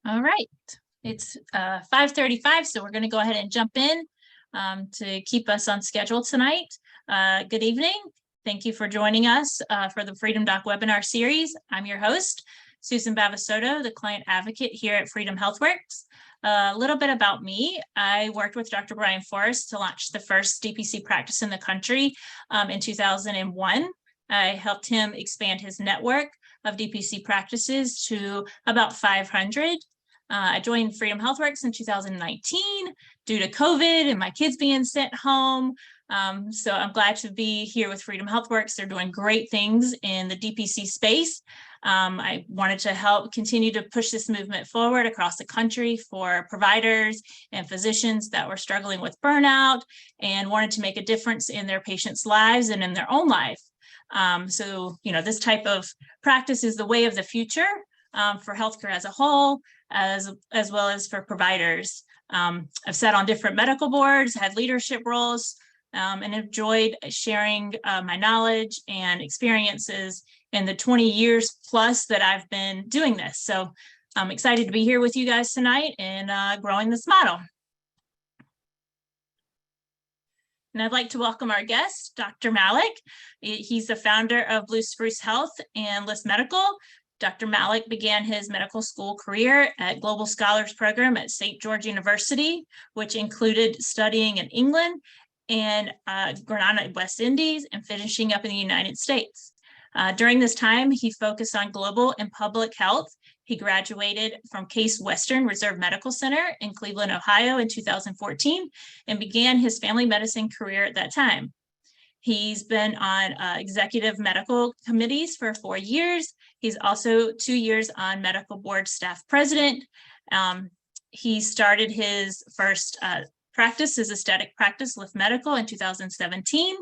All right, it's 5:35, so we're going to go ahead and jump in to keep us on schedule tonight. Good evening. Thank you for joining us for the FreedomDoc webinar series. I'm your host, Susan Bavasoto, the client advocate here at Freedom HealthWorks. A little bit about me. I worked with Dr. Brian Forrest to launch the first DPC practice in the country in 2001. I helped him expand his network of DPC practices to about 500. I joined Freedom HealthWorks in 2019 due to COVID and my kids being sent home. So I'm glad to be here with Freedom HealthWorks. They're doing great things in the DPC space. I wanted to help continue to push this movement forward across the country for providers and physicians that were struggling with burnout and wanted to make a difference in their patients' lives and in their own life. So, this type of practice is the way of the future for healthcare as a whole, as well as for providers. I've sat on different medical boards, had leadership roles, and enjoyed sharing my knowledge and experiences in the 20 years plus that I've been doing this. So I'm excited to be here with you guys tonight and growing this model. And I'd like to welcome our guest, Dr. Mailk. He's the founder of Blue Spruce Health and List Medical. Dr. Mailk began his medical school career at Global Scholars Program at St. George University, which included studying in England and Grenada, West Indies, and finishing up in the United States. During this time, he focused on global and public health. He graduated from Case Western Reserve Medical Center in Cleveland, Ohio in 2014 and began his family medicine career at that time. He's been on executive medical committees for 4 years. He's also 2 years on medical board staff president. He started his first practice, his aesthetic practice, Lift Medical, in 2017,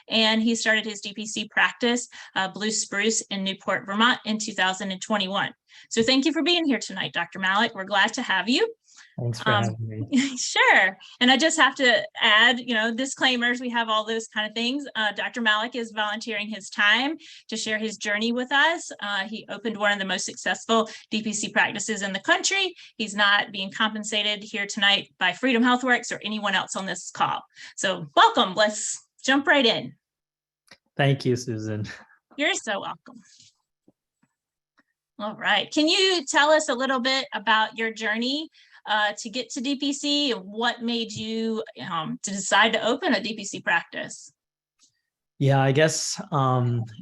and he started his DPC practice, Blue Spruce, in Newport, Vermont, in 2021. So thank you for being here tonight, Dr. Mailk. We're glad to have you. Thanks for having me. Sure. And I just have to add, disclaimers. We have all those kind of things. Dr. Mailk is volunteering his time to share his journey with us. He opened one of the most successful DPC practices in the country. He's not being compensated here tonight by Freedom HealthWorks or anyone else on this call. So welcome. Let's jump right in. Thank you, Susan. You're so welcome. All right. Can you tell us a little bit about your journey to get to DPC and what made you to decide to open a DPC practice? Yeah, I guess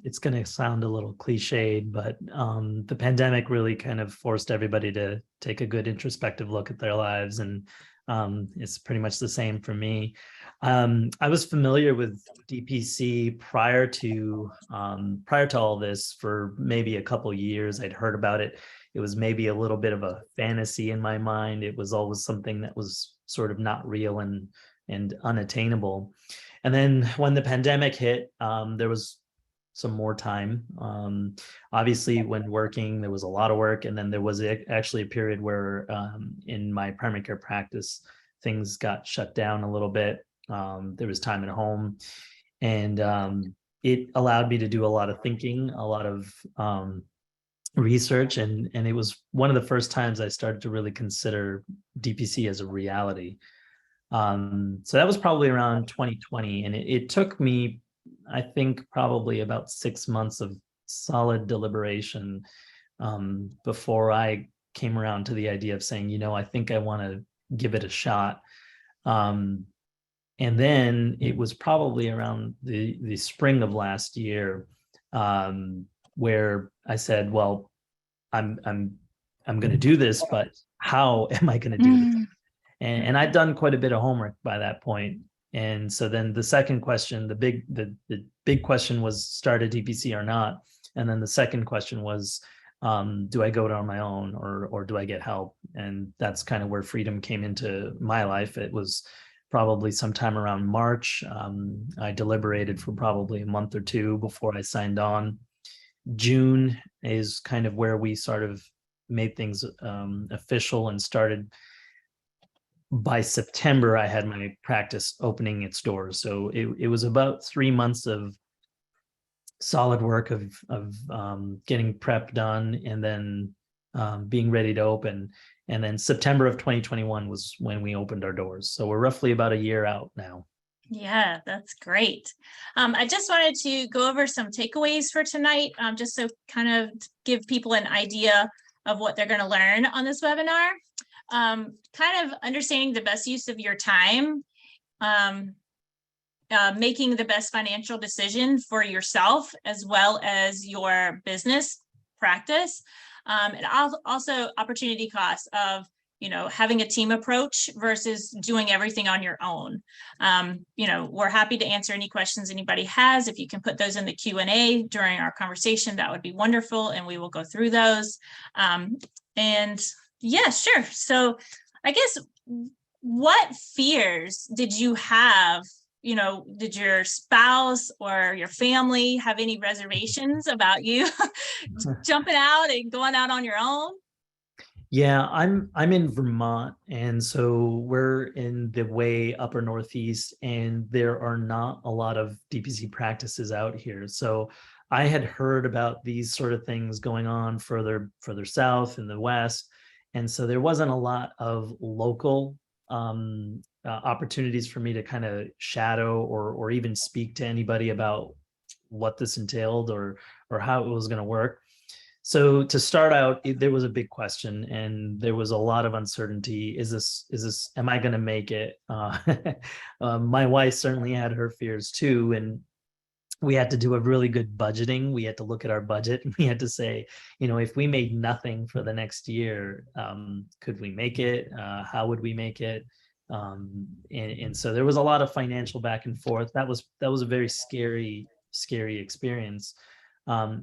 it's going to sound a little cliched, but the pandemic really kind of forced everybody to take a good introspective look at their lives. And it's pretty much the same for me. I was familiar with DPC prior to all this for maybe a couple years. I'd heard about it. It was maybe a little bit of a fantasy in my mind. It was always something that was sort of not real and unattainable. And then when the pandemic hit, there was some more time. Obviously, when working, there was a lot of work. And then there was actually a period where in my primary care practice, things got shut down a little bit. There was time at home. And it allowed me to do a lot of thinking, a lot of research. And it was one of the first times I started to really consider DPC as a reality. So that was probably around 2020. And it took me, I think, probably about 6 months of solid deliberation before I came around to the idea of saying, I think I want to give it a shot. And then it was probably around the spring of last year where I said, well, I'm going to do this, but how am I going to do this? And I'd done quite a bit of homework by that point. And so then the second question, the big question was, start a DPC or not? And then the second question was, do I go it on my own or do I get help? And that's kind of where Freedom came into my life. It was probably sometime around March. I deliberated for probably a month or two before I signed on. June is kind of where we sort of made things official and started. By September, I had my practice opening its doors. So it was about 3 months of solid work of getting prep done. And then being ready to open. And then September of 2021 was when we opened our doors. So we're roughly about a year out now. Yeah, that's great. I just wanted to go over some takeaways for tonight, just so kind of give people an idea of what they're going to learn on this webinar. Kind of understanding the best use of your time, making the best financial decision for yourself as well as your business practice, and also opportunity costs of having a team approach versus doing everything on your own. We're happy to answer any questions anybody has. If you can put those in the Q&A during our conversation, that would be wonderful, and we will go through those. And yeah, sure. So I guess, what fears did you have? Did your spouse or your family have any reservations about you jumping out and going out on your own? Yeah, I'm in Vermont, and so we're in the way upper Northeast, and there are not a lot of DPC practices out here. So I had heard about these sort of things going on further south in the West, and so there wasn't a lot of local opportunities for me to kind of shadow or even speak to anybody about what this entailed or how it was going to work. So to start out, there was a big question, and there was a lot of uncertainty. Am I going to make it? My wife certainly had her fears too, and we had to do a really good budgeting. We had to look at our budget, and we had to say, if we made nothing for the next year, could we make it? How would we make it? And so there was a lot of financial back and forth. That was a very scary experience.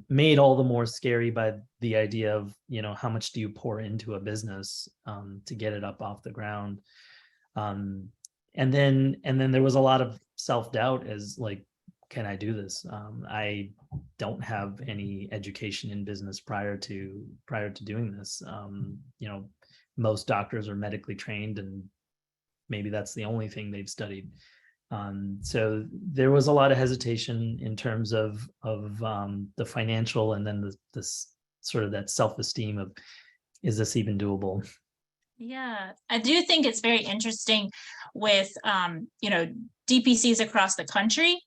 Made all the more scary by the idea of, how much do you pour into a business to get it up off the ground? And then there was a lot of self-doubt as like, can I do this? I don't have any education in business prior to doing this. Most doctors are medically trained, and maybe that's the only thing they've studied. So there was a lot of hesitation in terms of the financial, and then this sort of that self-esteem of, is this even doable? Yeah, I do think it's very interesting with, DPCs across the country.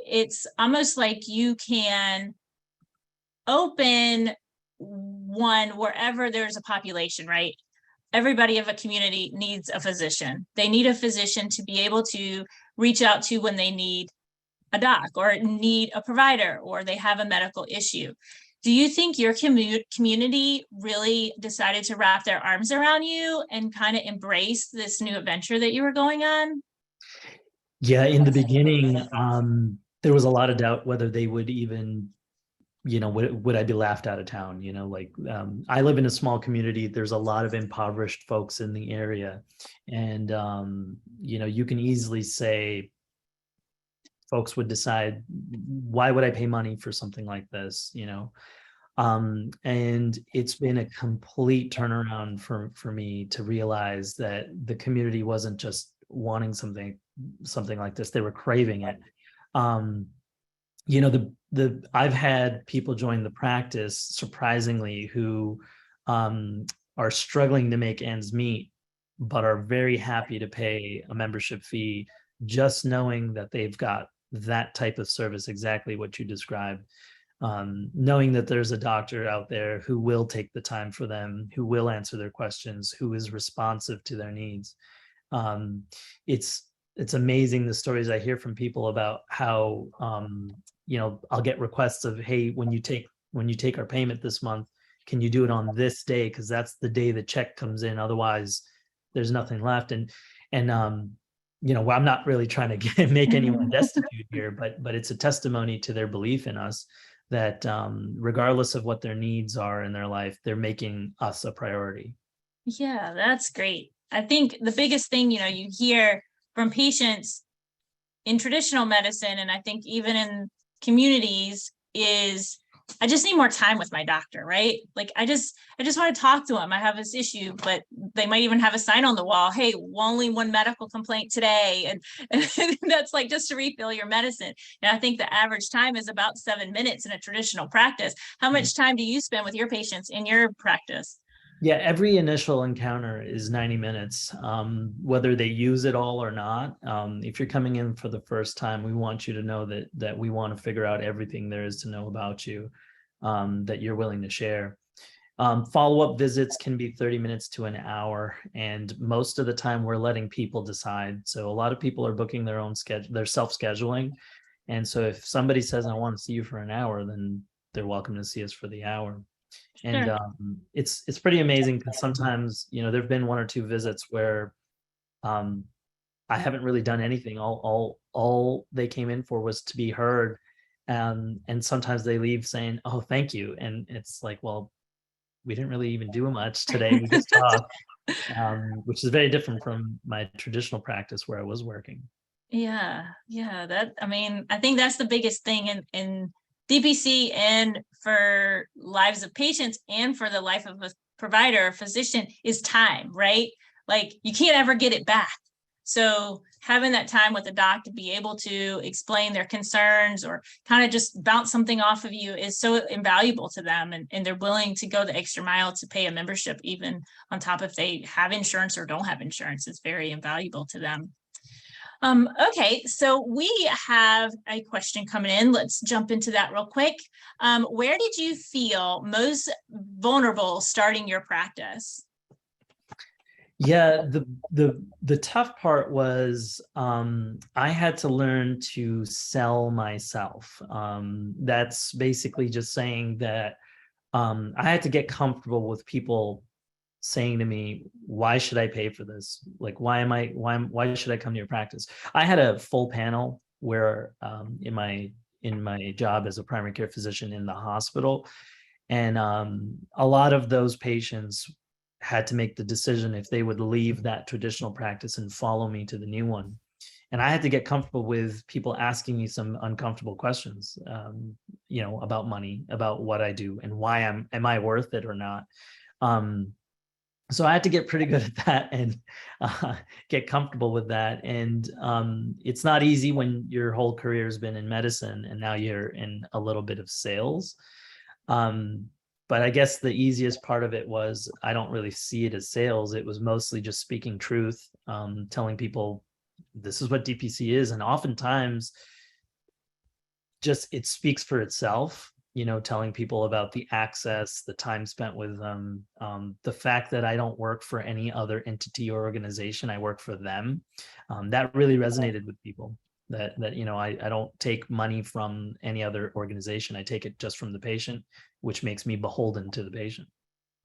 It's almost like you can open one wherever there's a population, right? Everybody of a community needs a physician. They need a physician to be able to reach out to when they need a doc or need a provider or they have a medical issue. Do you think your community really decided to wrap their arms around you and kind of embrace this new adventure that you were going on? Yeah, in the beginning, there was a lot of doubt whether they would even, would I be laughed out of town? I live in a small community. There's a lot of impoverished folks in the area. And, you can easily say folks would decide, why would I pay money for something like this? And it's been a complete turnaround for me to realize that the community wasn't just wanting something like this. They were craving it. I've had people join the practice, surprisingly, who are struggling to make ends meet, but are very happy to pay a membership fee, just knowing that they've got that type of service, exactly what you described. Knowing that there's a doctor out there who will take the time for them, who will answer their questions, who is responsive to their needs. It's amazing the stories I hear from people about how, I'll get requests of, hey, when you take our payment this month, can you do it on this day? Because that's the day the check comes in. Otherwise, there's nothing left. And well, I'm not really trying to make anyone destitute here, but it's a testimony to their belief in us that regardless of what their needs are in their life, they're making us a priority. Yeah, that's great. I think the biggest thing, you hear from patients in traditional medicine, and I think even in communities, is I just need more time with my doctor, right? Like I just want to talk to him. I have this issue, but they might even have a sign on the wall, hey, only one medical complaint today. And that's like just to refill your medicine. And I think the average time is about 7 minutes in a traditional practice. How much time do you spend with your patients in your practice? Yeah, every initial encounter is 90 minutes, whether they use it all or not. If you're coming in for the first time, we want you to know that we want to figure out everything there is to know about you, that you're willing to share. Follow-up visits can be 30 minutes to an hour, and most of the time we're letting people decide. So a lot of people are booking their own schedule, they're self-scheduling. And so if somebody says, I want to see you for an hour, then they're welcome to see us for the hour. And Sure. it's pretty amazing because sometimes, there've been one or two visits where um, I haven't really done anything. All they came in for was to be heard. And sometimes they leave saying, "Oh, thank you." And it's like, well, we didn't really even do much today. We just talked, which is very different from my traditional practice where I was working. Yeah, yeah, I mean, I think that's the biggest thing in DPC and for lives of patients and for the life of a provider or physician is time, right? Like you can't ever get it back. So having that time with the doc to be able to explain their concerns or kind of just bounce something off of you is so invaluable to them. And they're willing to go the extra mile to pay a membership, even on top if they have insurance or don't have insurance. It's very invaluable to them. Okay, so we have a question coming in. Let's jump into that real quick. Where did you feel most vulnerable starting your practice? Yeah, the tough part was I had to learn to sell myself. That's basically just saying that I had to get comfortable with people saying to me, why should I pay for this? Like, why should I come to your practice? I had a full panel where in my job as a primary care physician in the hospital, and a lot of those patients had to make the decision if they would leave that traditional practice and follow me to the new one. And I had to get comfortable with people asking me some uncomfortable questions, about money, about what I do, and why am I worth it or not? Um, so I had to get pretty good at that and get comfortable with that. And it's not easy when your whole career has been in medicine and now you're in a little bit of sales. Um, but I guess the easiest part of it was I don't really see it as sales. It was mostly just speaking truth, telling people this is what DPC is. And oftentimes just it speaks for itself, telling people about the access, the time spent with them, the fact that I don't work for any other entity or organization, I work for them. That really resonated with people, I don't take money from any other organization. I take it just from the patient, which makes me beholden to the patient.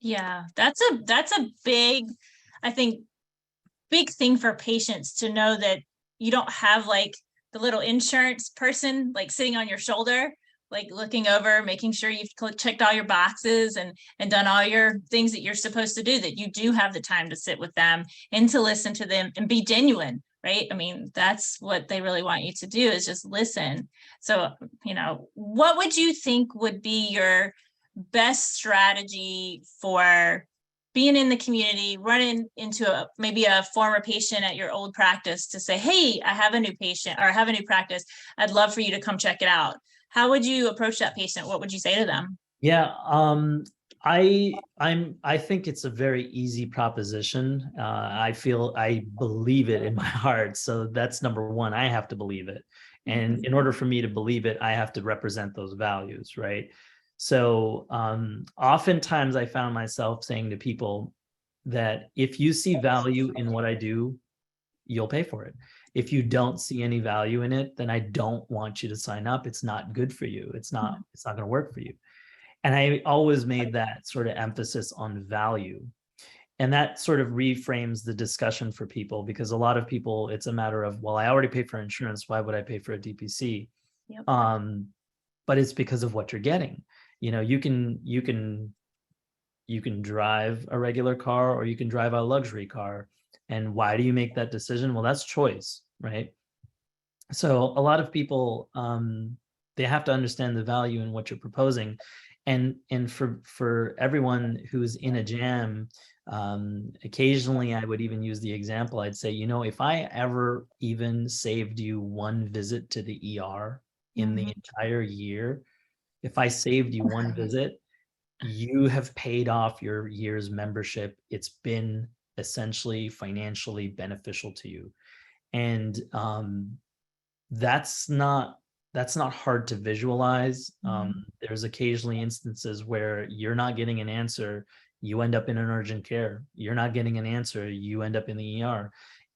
Yeah, that's a big, I think, big thing for patients to know that you don't have like the little insurance person like sitting on your shoulder, like looking over, making sure you've checked all your boxes and done all your things that you're supposed to do, that you do have the time to sit with them and to listen to them and be genuine, right? I mean, that's what they really want you to do, is just listen. So, what would you think would be your best strategy for being in the community, running into maybe a former patient at your old practice to say, hey, I have a new patient or I have a new practice. I'd love for you to come check it out. How would you approach that patient? What would you say to them? Yeah, I think it's a very easy proposition. I believe it in my heart. So that's number one. I have to believe it. And in order for me to believe it, I have to represent those values, right? So oftentimes I found myself saying to people that if you see value in what I do, you'll pay for it. If you don't see any value in it, then I don't want you to sign up. It's not good for you. It's not going to work for you. And I always made that sort of emphasis on value. And that sort of reframes the discussion for people, because a lot of people, it's a matter of, well, I already pay for insurance. Why would I pay for a DPC? Yep. But it's because of what you're getting. You can drive a regular car or you can drive a luxury car. And why do you make that decision? Well, that's choice, right? So a lot of people, they have to understand the value in what you're proposing. And for everyone who's in a jam, occasionally I would even use the example. I'd say, if I ever even saved you one visit to the ER in the entire year, if I saved you one visit, you have paid off your year's membership. It's been essentially financially beneficial to you. And that's not hard to visualize. There's occasionally instances where you're not getting an answer, you end up in an urgent care. You're not getting an answer, you end up in the ER.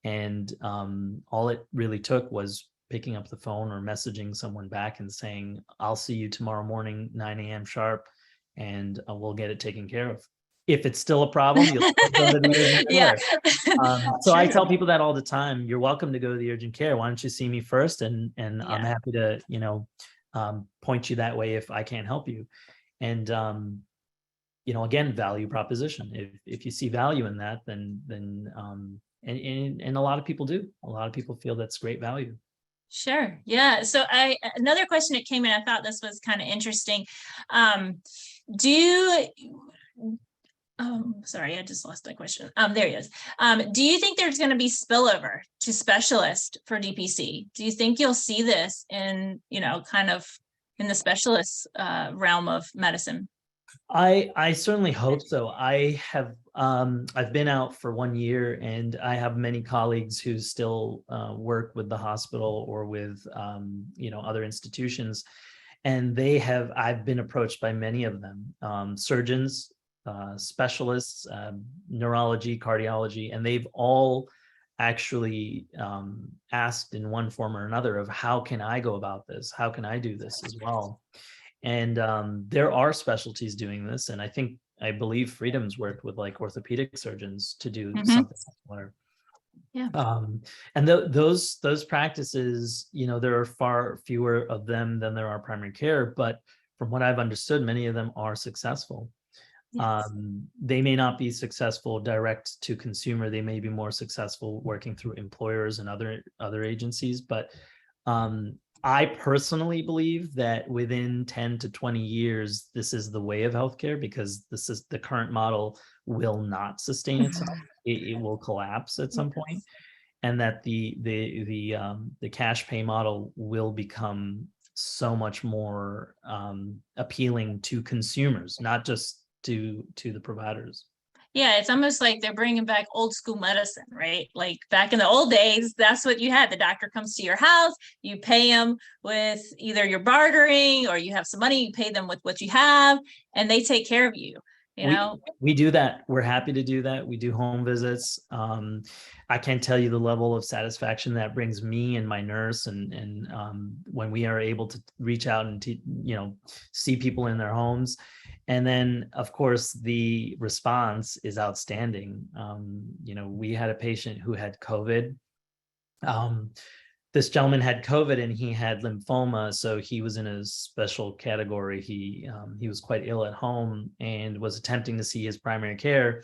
And all it really took was picking up the phone or messaging someone back and saying, I'll see you tomorrow morning, 9 a.m. sharp, and we'll get it taken care of. If it's still a problem, you'll still go to the urgent Yeah. care. So I tell people that all the time. You're welcome to go to the urgent care. Why don't you see me first? And I'm happy to, point you that way if I can't help you. And again, value proposition. If you see value in that, then and a lot of people do. A lot of people feel that's great value. Sure. Yeah. So another question that came in, I thought this was kind of interesting. Sorry, I just lost my question. There he is. Do you think there's going to be spillover to specialist for DPC? Do you think you'll see this in, kind of in the specialist realm of medicine? I certainly hope so. I've been out for 1 year, and I have many colleagues who still work with the hospital or with other institutions, and I've been approached by many of them, surgeons, specialists, neurology, cardiology, and they've all actually asked in one form or another of how can I go about this? How can I do this as well? And there are specialties doing this. And I believe Freedom's worked with like orthopedic surgeons to do something similar. Yeah. And those practices, there are far fewer of them than there are primary care, but from what I've understood, many of them are successful. Yes. They may not be successful direct to consumer. They may be more successful working through employers and other agencies. But I personally believe that within 10 to 20 years, this is the way of healthcare, because this is the current model will not sustain itself. It will collapse at some point, and that the cash pay model will become so much more appealing to consumers, not just to the providers. Yeah, it's almost like they're bringing back old school medicine, right? Like back in the old days, that's what you had. The doctor comes to your house, you pay them with either you're bartering or you have some money, you pay them with what you have, and they take care of you. We do that. We're happy to do that. We do home visits. I can't tell you the level of satisfaction that brings me and my nurse, and when we are able to reach out and see people in their homes. And then, of course, the response is outstanding. We had a patient who had COVID. This gentleman had COVID and he had lymphoma, so he was in a special category. He was quite ill at home and was attempting to see his primary care.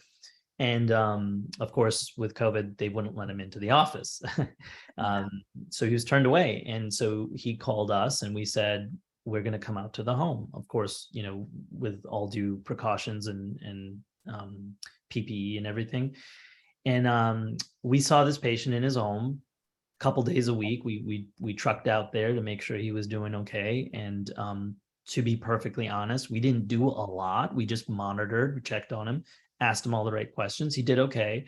And of course, with COVID, they wouldn't let him into the office. So he was turned away. And so he called us and we said, we're going to come out to the home, of course, with all due precautions and PPE and everything. And we saw this patient in his home a couple days a week. We trucked out there to make sure he was doing okay. And to be perfectly honest, we didn't do a lot. We just monitored, we checked on him, asked him all the right questions. He did okay.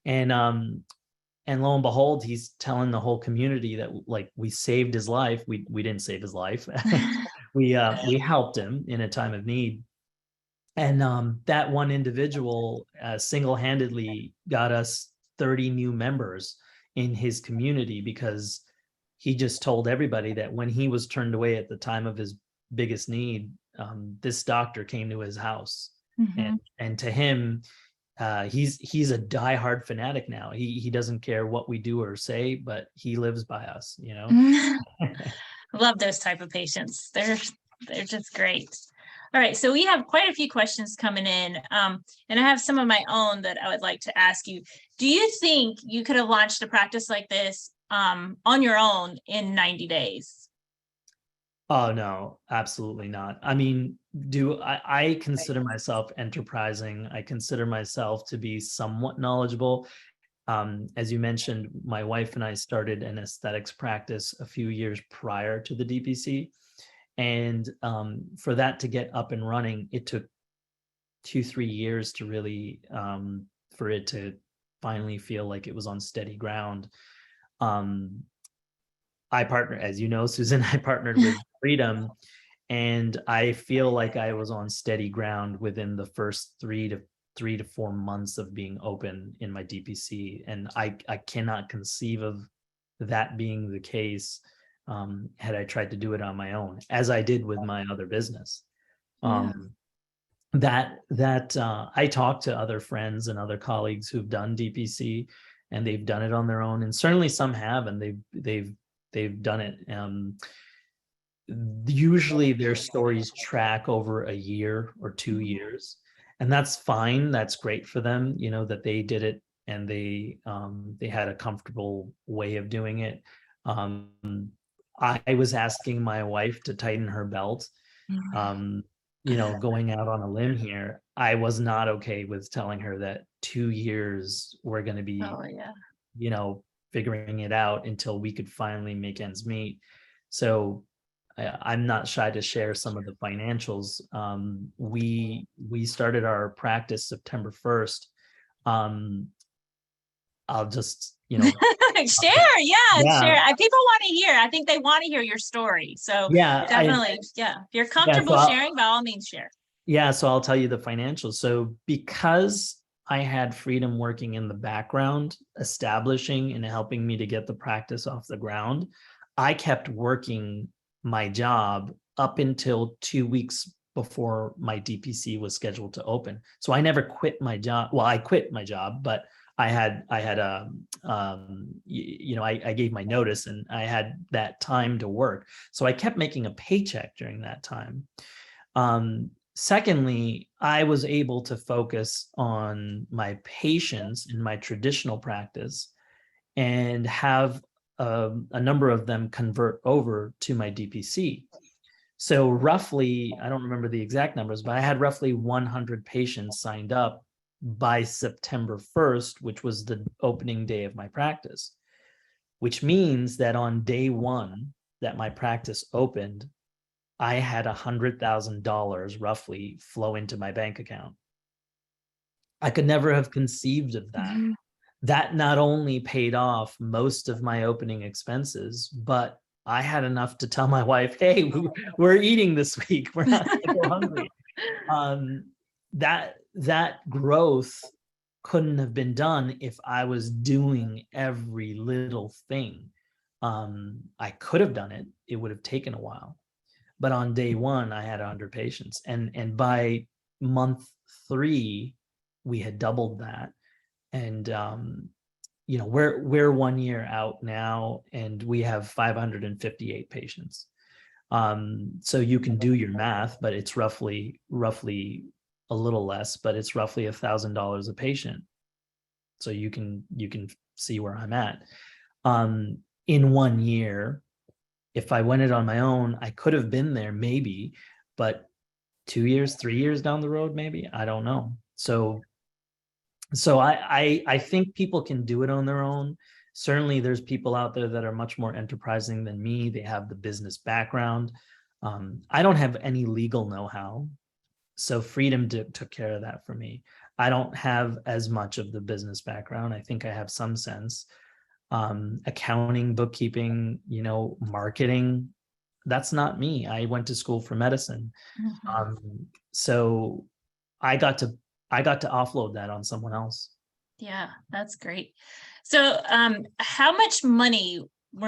And lo and behold, he's telling the whole community that like we saved his life. We didn't save his life. We helped him in a time of need. And that one individual single-handedly got us 30 new members in his community, because he just told everybody that when he was turned away at the time of his biggest need, this doctor came to his house. And to him, he's a diehard fanatic now. He doesn't care what we do or say, but he lives by us, Love those type of patients. They're just great. All right, so we have quite a few questions coming in, and I have some of my own that I would like to ask you. Do you think you could have launched a practice like this on your own in 90 days? Oh, no, absolutely not. I mean, I consider myself enterprising. I consider myself to be somewhat knowledgeable. As you mentioned, my wife and I started an aesthetics practice a few years prior to the DPC. And for that to get up and running, it took 2-3 years to really for it to finally feel like it was on steady ground. I partner, as you know, Susan, I partnered with Freedom, and I feel like I was on steady ground within the first 3 to 4 months of being open in my DPC. And I cannot conceive of that being the case had I tried to do it on my own, as I did with my other business. Yeah. I talked to other friends and other colleagues who've done DPC, and they've done it on their own, and certainly some have, and they've done it. Usually their stories track over a year or 2 years, and that's fine. That's great for them, that they did it and they had a comfortable way of doing it. I was asking my wife to tighten her belt. Going out on a limb here, I was not okay with telling her that 2 years we're going to be, Oh, yeah. figuring it out until we could finally make ends meet. So I'm not shy to share some of the financials. We started our practice September 1st. I'll just, Share. Yeah. yeah, Share. People want to hear. I think they want to hear your story. So yeah, definitely. If you're comfortable sharing, by all means, share. Yeah, so I'll tell you the financials. So because I had Freedom working in the background, establishing and helping me to get the practice off the ground, I kept working my job up until 2 weeks before my DPC was scheduled to open. So I never quit my job. Well, I quit my job, but I gave my notice and I had that time to work. So I kept making a paycheck during that time. Secondly, I was able to focus on my patients in my traditional practice and have a number of them convert over to my DPC. So roughly, I don't remember the exact numbers, but I had roughly 100 patients signed up by September 1st, which was the opening day of my practice, which means that on day one that my practice opened, I had $100,000 roughly flow into my bank account. I could never have conceived of that. Mhm. That not only paid off most of my opening expenses, but I had enough to tell my wife, hey, we're eating this week. We're not going to go hungry. That growth couldn't have been done if I was doing every little thing. I could have done it. It would have taken a while. But on day one, I had 100 patients. And by month 3, we had doubled that. And, we're 1 year out now, and we have 558 patients. So you can do your math, but it's roughly a little less, but it's roughly $1,000 a patient. So you can see where I'm at. In 1 year, if I went it on my own, I could have been there maybe, but 2 years, 3 years down the road, maybe, I don't know. So I think people can do it on their own. Certainly there's people out there that are much more enterprising than me. They have the business background. I don't have any legal know-how. So Freedom took care of that for me. I don't have as much of the business background. I think I have some sense. Accounting, bookkeeping, marketing, that's not me. I went to school for medicine. So I got to offload that on someone else. Yeah, that's great. So how much money,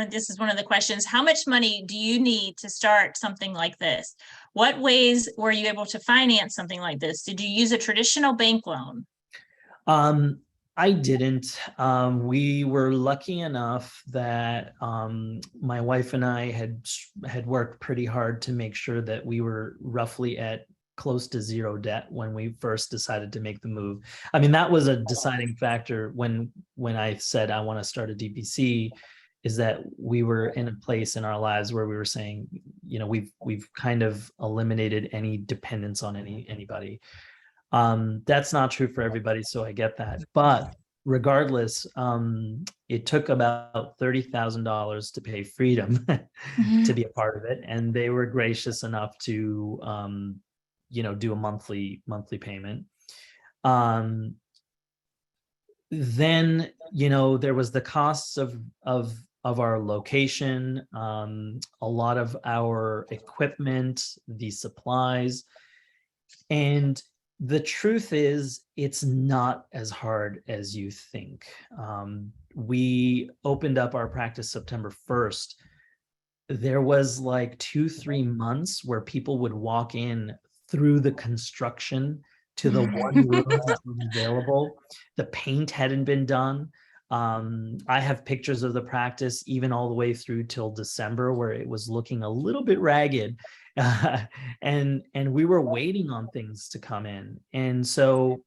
this is one of the questions, how much money do you need to start something like this? What ways were you able to finance something like this? Did you use a traditional bank loan? I didn't. We were lucky enough that my wife and I had worked pretty hard to make sure that we were roughly at close to zero debt when we first decided to make the move. I mean, that was a deciding factor when I said I want to start a DPC, is that we were in a place in our lives where we were saying, we've kind of eliminated any dependence on anybody. That's not true for everybody, so I get that. But regardless, it took about $30,000 to pay Freedom to be a part of it, and they were gracious enough to do a monthly payment. Then, there was the costs of our location, a lot of our equipment, the supplies. And the truth is, it's not as hard as you think. We opened up our practice September 1st. There was like 2-3 months where people would walk in through the construction to the one room that was available. The paint hadn't been done. I have pictures of the practice even all the way through till December, where it was looking a little bit ragged. And we were waiting on things to come in. And so,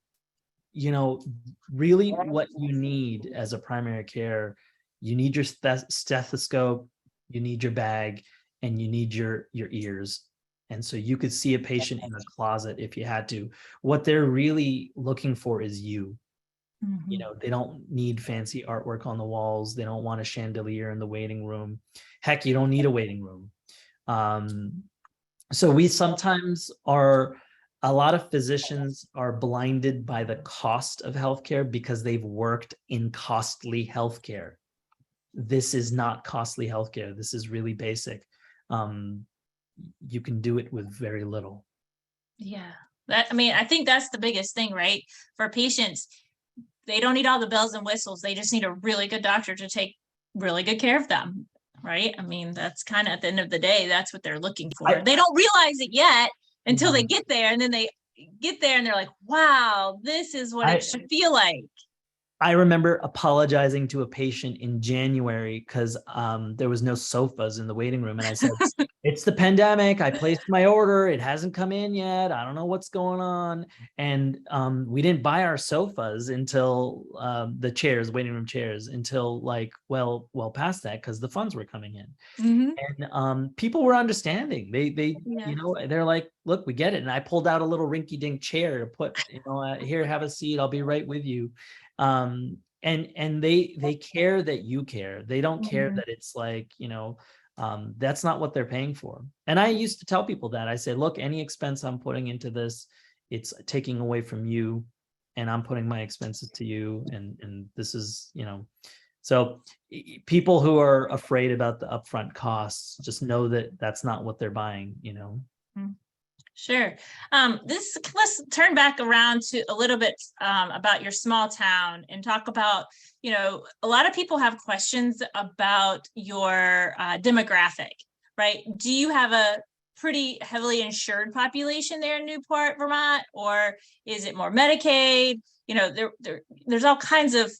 really what you need as a primary care, you need your stethoscope, you need your bag, and you need your ears. And so you could see a patient in a closet if you had to. What they're really looking for is you. They don't need fancy artwork on the walls. They don't want a chandelier in the waiting room. Heck, you don't need a waiting room. So we sometimes a lot of physicians are blinded by the cost of healthcare because they've worked in costly healthcare. This is not costly healthcare. This is really basic. You can do it with very little. Yeah. I think that's the biggest thing, right? For patients, they don't need all the bells and whistles. They just need a really good doctor to take really good care of them, right? That's kind of, at the end of the day, that's what they're looking for. They don't realize it yet until they get there, and then they get there and they're like, wow, this is what it should feel like. I remember apologizing to a patient in January because there was no sofas in the waiting room. And I said, it's the pandemic. I placed my order. It hasn't come in yet. I don't know what's going on. And we didn't buy our sofas until the chairs, waiting room chairs, until well past that, because the funds were coming in. And people were understanding. They're like, look, we get it. And I pulled out a little rinky dink chair to put, here, have a seat. I'll be right with you. And they care that you care. They don't care that it's that's not what they're paying for. And I used to tell people that. I said, look, any expense I'm putting into this, it's taking away from you, and I'm putting my expenses to you. And this is, so people who are afraid about the upfront costs, just know that that's not what they're buying, Sure. Let's turn back around to a little bit about your small town and talk about, a lot of people have questions about your demographic, right? Do you have a pretty heavily insured population there in Newport, Vermont, or is it more Medicaid? There's all kinds of,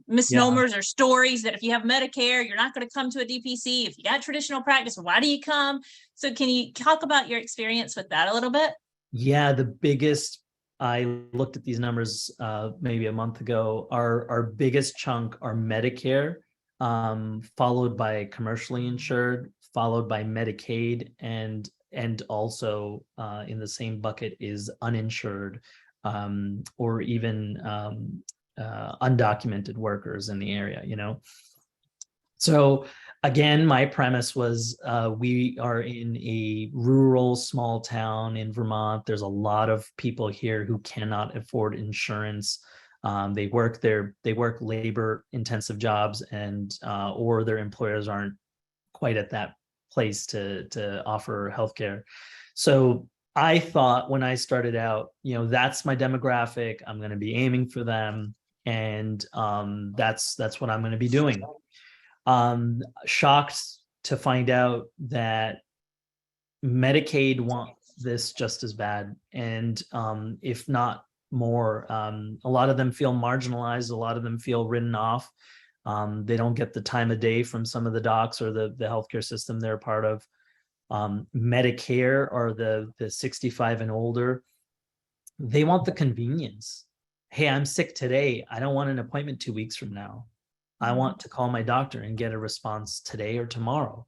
misnomers or stories that if you have Medicare, you're not going to come to a DPC. If you got traditional practice, why do you come? So can you talk about your experience with that a little bit? Yeah, I looked at these numbers maybe a month ago. Our biggest chunk are Medicare, followed by commercially insured, followed by Medicaid, and also in the same bucket is uninsured, or even undocumented workers in the area, So again, my premise was we are in a rural small town in Vermont. There's a lot of people here who cannot afford insurance. They work labor intensive jobs, and or their employers aren't quite at that place to offer healthcare. So I thought when I started out, that's my demographic. I'm going to be aiming for them, and that's what I'm going to be doing. Shocked to find out that Medicaid wants this just as bad, and if not more. A lot of them feel marginalized. A lot of them feel written off. They don't get the time of day from some of the docs or the healthcare system they're part of. Medicare, or the 65 and older, they want the convenience. Hey, I'm sick today. I don't want an appointment 2 weeks from now. I want to call my doctor and get a response today or tomorrow.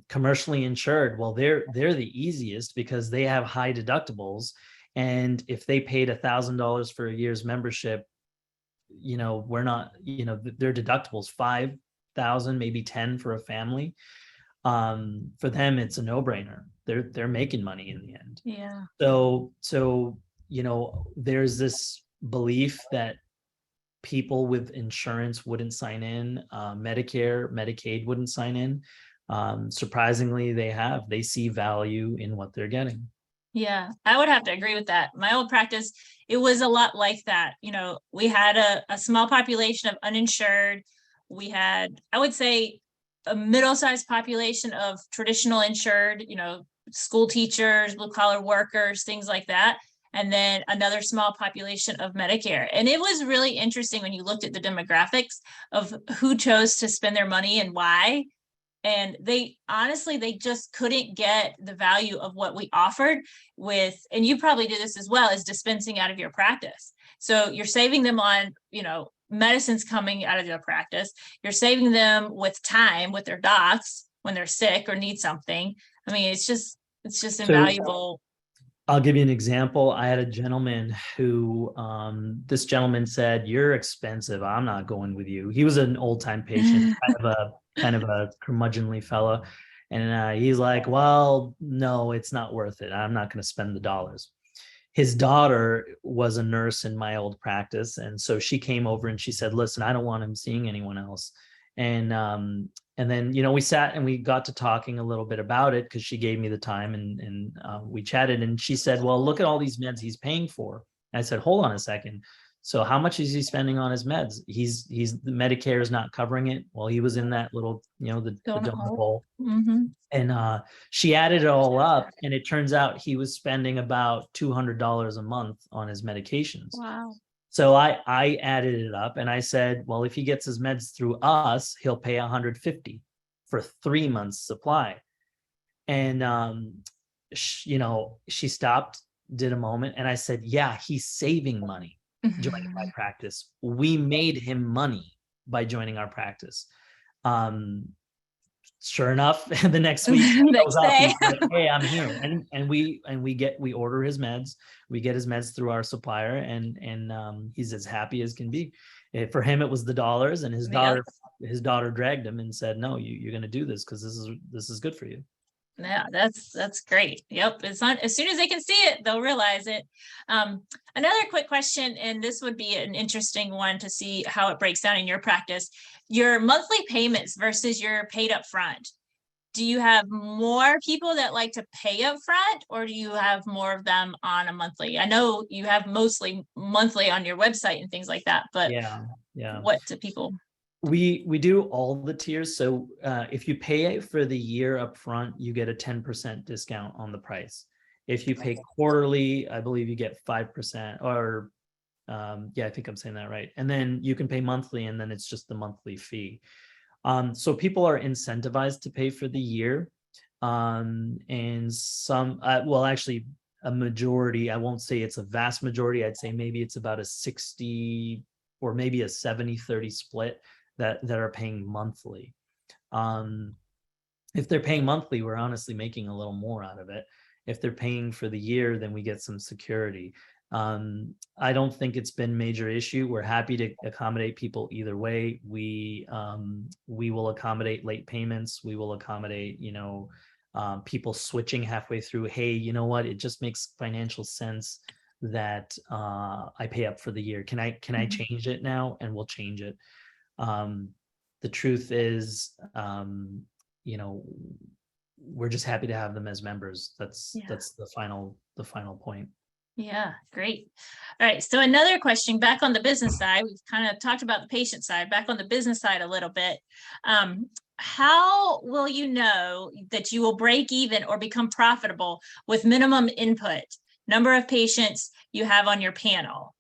Commercially insured, well, they're the easiest because they have high deductibles. And if they paid $1,000 for a year's membership, we're not, their deductibles $5,000, maybe 10 for a family. for them, it's a no-brainer. They're making money in the end. Yeah. So, there's this belief that people with insurance wouldn't sign in, Medicare, Medicaid wouldn't sign in. Surprisingly, they see value in what they're getting. Yeah, I would have to agree with that. My old practice, it was a lot like that. We had a small population of uninsured. We had, I would say, a middle-sized population of traditional insured, school teachers, blue-collar workers, things like that. And then another small population of Medicare. And it was really interesting when you looked at the demographics of who chose to spend their money and why. And they just couldn't get the value of what we offered with, and you probably do this as well, as dispensing out of your practice. So you're saving them on, medicines coming out of their practice. You're saving them with time with their docs when they're sick or need something. I mean, it's just invaluable. I'll give you an example. I had a gentleman who, this gentleman said, "You're expensive. I'm not going with you." He was an old-time patient, kind of a curmudgeonly fellow. And he's like, "Well, no, it's not worth it. I'm not going to spend the dollars." His daughter was a nurse in my old practice. And so she came over and she said, "Listen, I don't want him seeing anyone else." And then, we sat and we got to talking a little bit about it because she gave me the time and we chatted. And she said, "Well, look at all these meds he's paying for." And I said, "Hold on a second. So how much is he spending on his meds? The Medicare is not covering it." Well, he was in that little, the donut hole. Mm-hmm. And she added it all up, and it turns out he was spending about $200 a month on his medications. Wow. So I added it up and I said, well, if he gets his meds through us, he'll pay $150 for 3 months supply. And, she stopped, did a moment, and I said, "Yeah, he's saving money joining my practice. We made him money by joining our practice." Sure enough, the next week he goes up, he's like, "Hey, I'm here," and we order his meds. We get his meds through our supplier, and he's as happy as can be. For him, it was the dollars, and his daughter dragged him and said, "No, you're going to do this because this is good for you." Yeah, that's great. Yep. It's not, as soon as they can see it, they'll realize it. Another quick question, and this would be an interesting one to see how it breaks down in your practice. Your monthly payments versus your paid up front. Do you have more people that like to pay up front, or do you have more of them on a monthly? I know you have mostly monthly on your website and things like that, but yeah. What do people? We do all the tiers. So if you pay for the year up front, you get a 10% discount on the price. If you pay quarterly, I believe you get 5%, or I think I'm saying that right. And then you can pay monthly, and then it's just the monthly fee. So people are incentivized to pay for the year. And some, actually a majority, I won't say it's a vast majority. I'd say maybe it's about a 60 or maybe a 70-30 split that are paying monthly. If they're paying monthly, we're honestly making a little more out of it. If they're paying for the year, then we get some security. I don't think it's been a major issue. We're happy to accommodate people either way. We will accommodate late payments. We will accommodate, people switching halfway through. Hey, you know what? It just makes financial sense that I pay up for the year. Can I change it now? And we'll change it. The truth is, we're just happy to have them as members. That's the final point. Yeah, great. All right. So another question back on the business side, we've kind of talked about the patient side, back on the business side a little bit. How will you know that you will break even or become profitable with minimum input, number of patients you have on your panel?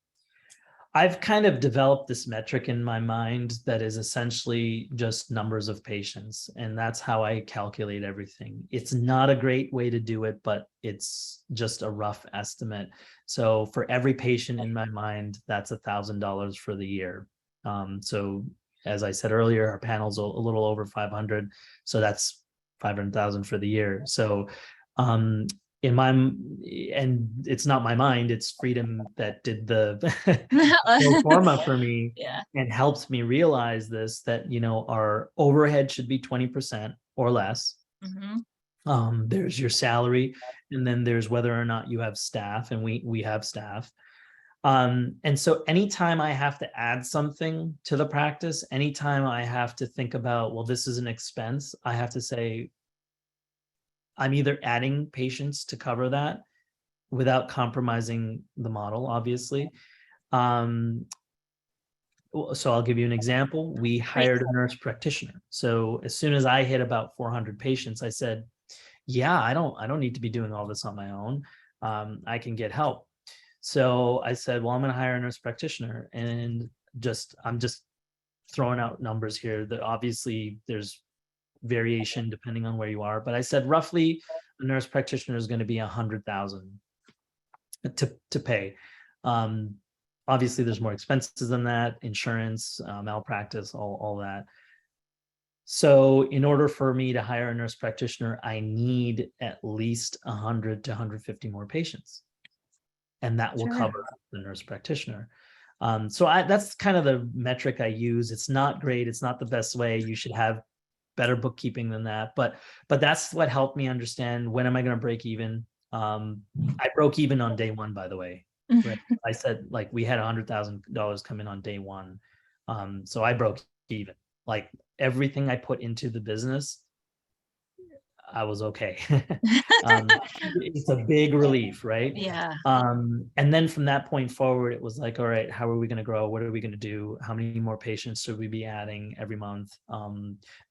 I've kind of developed this metric in my mind that is essentially just numbers of patients, and that's how I calculate everything. It's not a great way to do it, but it's just a rough estimate. So for every patient in my mind, that's $1,000 for the year. So as I said earlier, our panel's a little over 500, so that's 500,000 for the year. So and it's not my mind, it's Freedom that did the pro forma for me and helped me realize this, that our overhead should be 20% or less. Mhm. There's your salary, and then there's whether or not you have staff, and we have staff. And so anytime I have to add something to the practice, anytime I have to think about, well, this is an expense, I have to say, I'm either adding patients to cover that without compromising the model, obviously. Um, so I'll give you an example. We Great. hired a nurse practitioner. So as soon as I hit about 400 patients, I said, yeah, I don't need to be doing all this on my own. I can get help. So I said, well, I'm going to hire a nurse practitioner, and I'm just throwing out numbers here that obviously there's variation depending on where you are. But I said roughly a nurse practitioner is going to be 100,000 to pay. Um, Obviously there's more expenses than that, insurance, malpractice, all that. So in order for me to hire a nurse practitioner, I need at least 100 to 150 more patients, and that will Sure. cover the nurse practitioner. So that's kind of the metric I use. It's not great. It's not the best way. You should have better bookkeeping than that. But that's what helped me understand, when am I going to break even? I broke even on day one, by the way. Right. I said, like, we had $100,000 come in on day one. So I broke even. Like, everything I put into the business, I was okay. It's a big relief, right? Yeah. And then from that point forward, it was like, all right, how are we going to grow? What are we going to do? How many more patients should we be adding every month?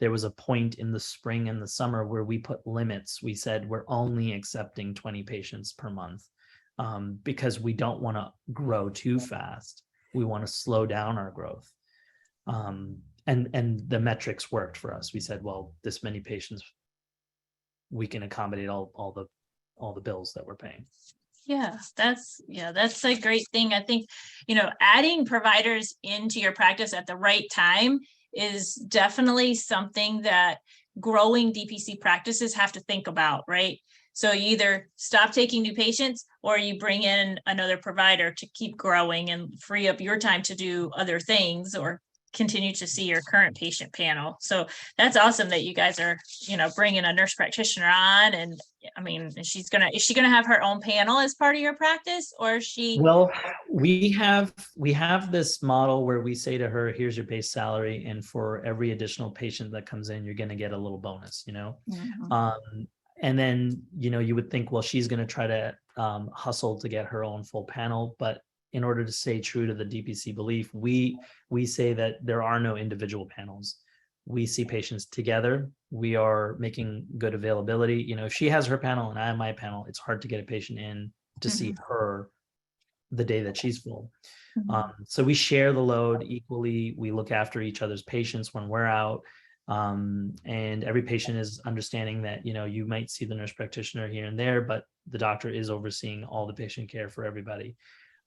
There was a point in the spring and the summer where we put limits. We said we're only accepting 20 patients per month, because we don't want to grow too fast. We want to slow down our growth. And the metrics worked for us. We said, well, this many patients, we can accommodate all the bills that we're paying. Yeah, that's a great thing. I think, adding providers into your practice at the right time is definitely something that growing DPC practices have to think about, right? So you either stop taking new patients, or you bring in another provider to keep growing and free up your time to do other things, or continue to see your current patient panel. So that's awesome that you guys are, bringing a nurse practitioner on. And I mean, is she gonna have her own panel as part of your practice, or is she? Well, we have this model where we say to her, here's your base salary, and for every additional patient that comes in, you're going to get a little bonus, Mhm. And then, you would think, well, she's going to try to hustle to get her own full panel. But in order to stay true to the DPC belief, we say that there are no individual panels. We see patients together. We are making good availability. If she has her panel and I have my panel, it's hard to get a patient in to see her the day that she's full. Mhm. So we share the load equally. We look after each other's patients when we're out. And every patient is understanding that, you might see the nurse practitioner here and there, but the doctor is overseeing all the patient care for everybody.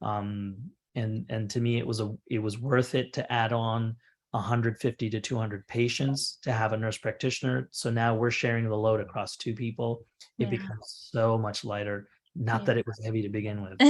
And to me, it was worth it to add on 150 to 200 patients to have a nurse practitioner. So now we're sharing the load across two people. It Yeah. becomes so much lighter. Not that it was heavy to begin with.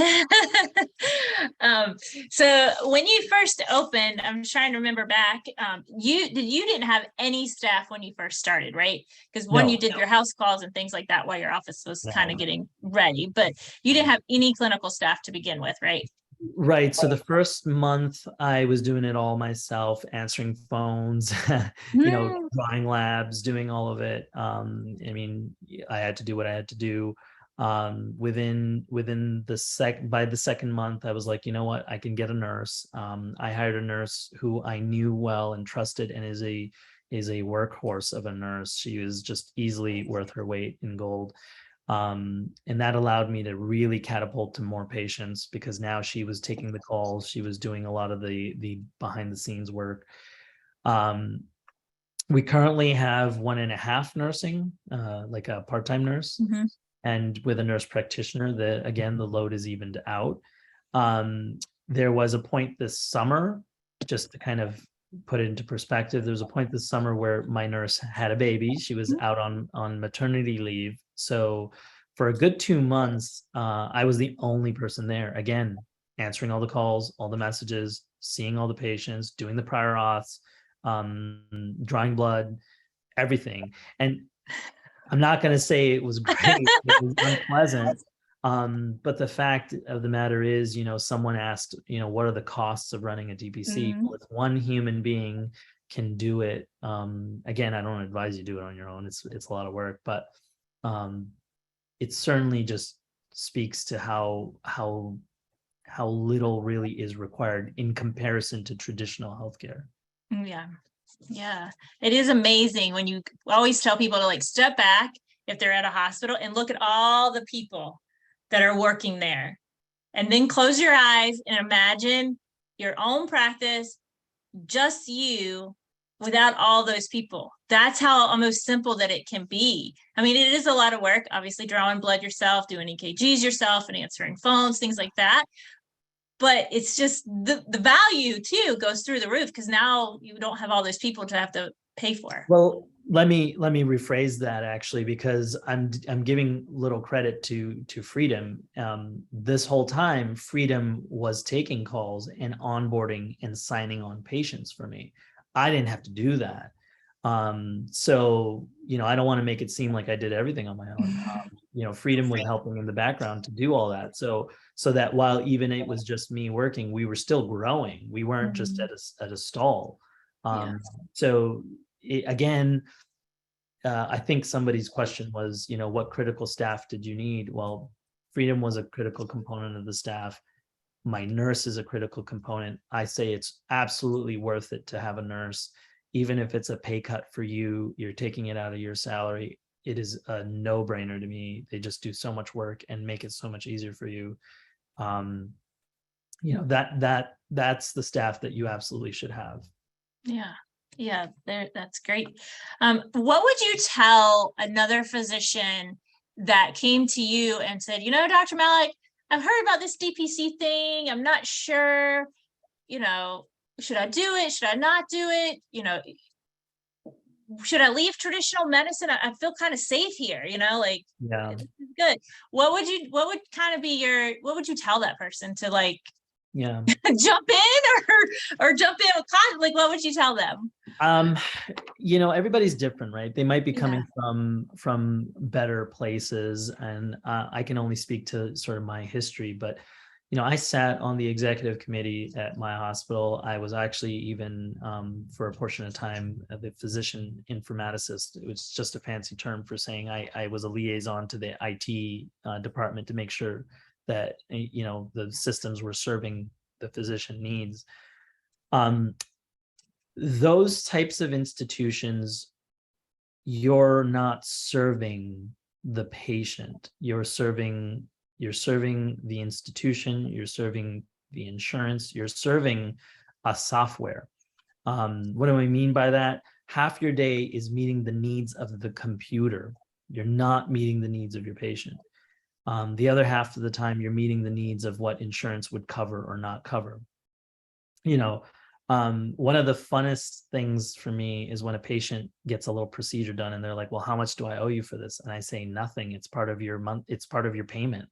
Um, so when you first opened, I'm trying to remember back, you didn't have any staff when you first started, right? Because when No, you did your house calls and things like that while your office was kind of no. getting ready, but you didn't have any clinical staff to begin with, right? Right. So the first month I was doing it all myself, answering phones, Mm. drawing labs, doing all of it. I mean, I had to do what I had to do. Within by the second month, I was like, you know what, I can get a nurse. I hired a nurse who I knew well and trusted, and is a workhorse of a nurse. She was just easily worth her weight in gold. And that allowed me to really catapult to more patients, because now she was taking the calls. She was doing a lot of the behind the scenes work. We currently have 1.5 nursing, like a part-time nurse, Mhm. and with a nurse practitioner, the load is evened out. There was a point this summer, just to kind of put it into perspective, there was a point this summer where my nurse had a baby. She was out on maternity leave. So for a good 2 months, I was the only person there, again, answering all the calls, all the messages, seeing all the patients, doing the prior auths, drawing blood, everything. And I'm not going to say it was great. It was unpleasant. But the fact of the matter is, someone asked, what are the costs of running a DPC? Mhm. Well, if one human being can do it, again, I don't advise you do it on your own. It's a lot of work, but it certainly just speaks to how little really is required in comparison to traditional healthcare. Yeah. Yeah. It is amazing when you always tell people to like step back if they're at a hospital and look at all the people that are working there. And then close your eyes and imagine your own practice, just you, without all those people. That's how almost simple that it can be. I mean, it is a lot of work, obviously drawing blood yourself, doing EKGs yourself and answering phones, things like that. But it's just the value too goes through the roof because now you don't have all those people to have to pay for. Well, let me rephrase that actually, because I'm giving little credit to Freedom. This whole time, Freedom was taking calls and onboarding and signing on patients for me. I didn't have to do that. So I don't want to make it seem like I did everything on my own. Freedom was helping in the background to do all that. So that while even it was just me working, we were still growing. We weren't just at a stall. Yeah. So again, I think somebody's question was, what critical staff did you need? Well, Freedom was a critical component of the staff. My nurse is a critical component. I say it's absolutely worth it to have a nurse, even if it's a pay cut for you, you're taking it out of your salary. It is a no-brainer to me. They just do so much work and make it so much easier for you. That's the staff that you absolutely should have. Yeah. Yeah, that's great. What would you tell another physician that came to you and said, Dr. Mailk, I've heard about this DPC thing. I'm not sure, should I do it? Should I not do it? Should I leave traditional medicine? I feel kind of safe here, like, Yeah. good. What would kind of be what would you tell that person to like, Yeah. jump in or jump in with caution? Like, what would you tell them? Everybody's different, right? They might be coming Yeah. from better places, and I can only speak to sort of my history, but I sat on the executive committee at my hospital. I was actually even for a portion of time the physician informaticist. It was just a fancy term for saying I was a liaison to the IT department to make sure that the systems were serving the physician needs. Those types of institutions, you're not serving the patient. You're serving the institution, you're serving the insurance, you're serving a software. What do I mean by that? Half your day is meeting the needs of the computer. You're not meeting the needs of your patient. The other half of the time, you're meeting the needs of what insurance would cover or not cover. One of the funnest things for me is when a patient gets a little procedure done and they're like, well, how much do I owe you for this? And I say nothing. It's part of your month. It's part of your payment.